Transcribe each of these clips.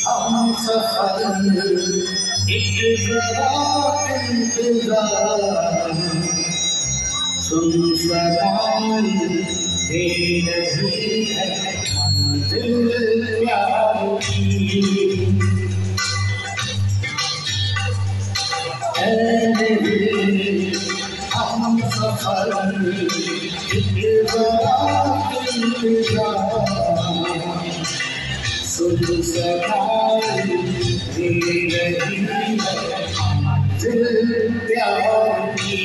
हम सफर एक जरा इंतजार सुन सदाई दे रही है मंजिल प्यार की हम सफर एक जरा इंतजार सुन सदाई दे रही है मंजिल प्यार की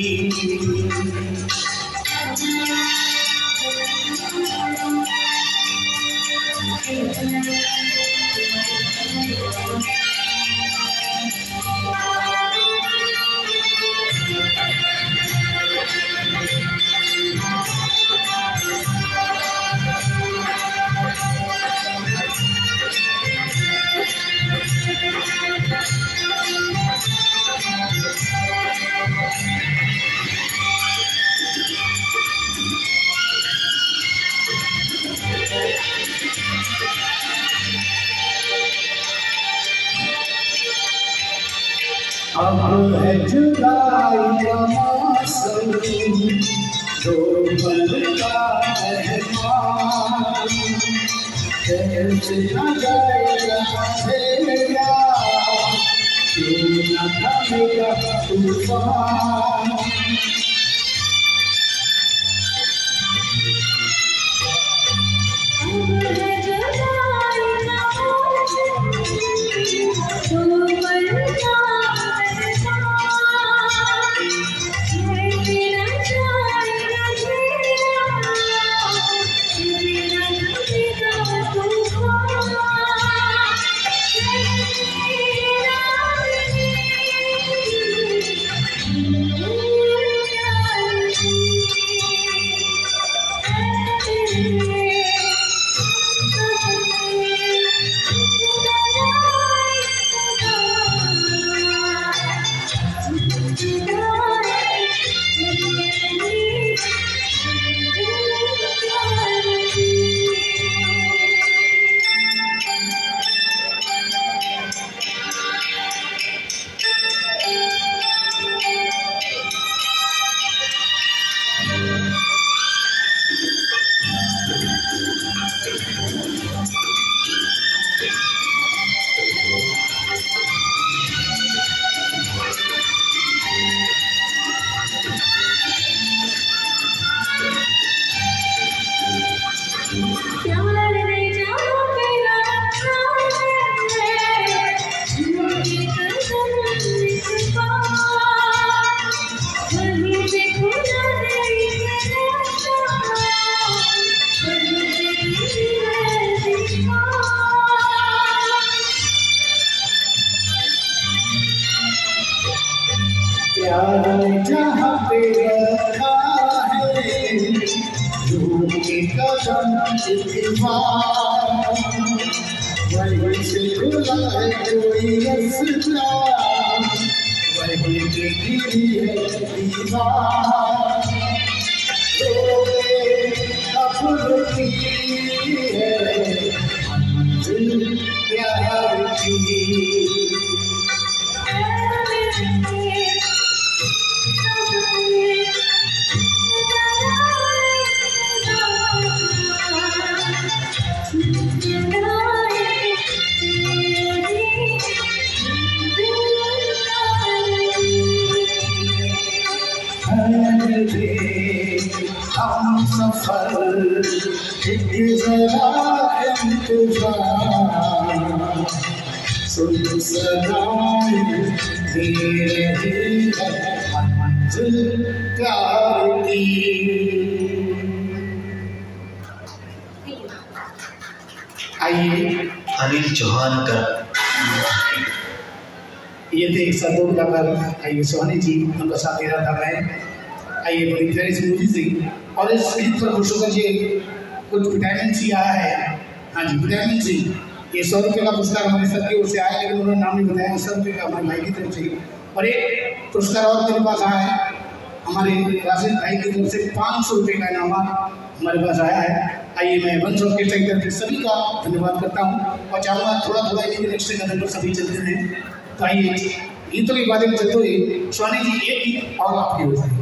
अब है जुलाई का मौसम जो पल का मेहमान कैसे न जाएगा तेरा क्यों न थमेगा तूफान प्यार जहाँ पे रखा है जो के कदम वहीं से खुला है कोई रास्ता वहीं पे गिरी है दीवार अब रुकी है मंजिल प्यार की हम सफर एक जरा इंतजार सुन सदाई दे रही है मंजिल प्यार की। आइए अनिल चौहान का ये थे एक सदों का आइए सोहनी जी उनका साथ दे रहा था मैं आइए बड़ी प्यारी सी मूवी थी और इस गीत पर खुश होकर जी कुछ विटामिन सी आया है। हाँ जी, विटामिन सी ये 100 रुपये का पुरस्कार हमारे सर की ओर से आया, लेकिन उन्होंने नाम नहीं बताया। 100 रुपये का हमारे भाई की तरफ से, और एक पुरस्कार और मेरे पास आया है हमारे राशिद भाई की तरफ से 500 रुपये का इनाम हमारे पास आया है। आइए मैं वंश ऑर्केस्ट्रा की तरफ से सभी का धन्यवाद करता हूँ और चाहूँगा थोड़ा थोड़ा इनके नेक्स्ट कदम पर सभी चलते हैं। तो आइए गीतों के बारे में चलते हुए स्वामी जी एक गीत और आपकी ओर से।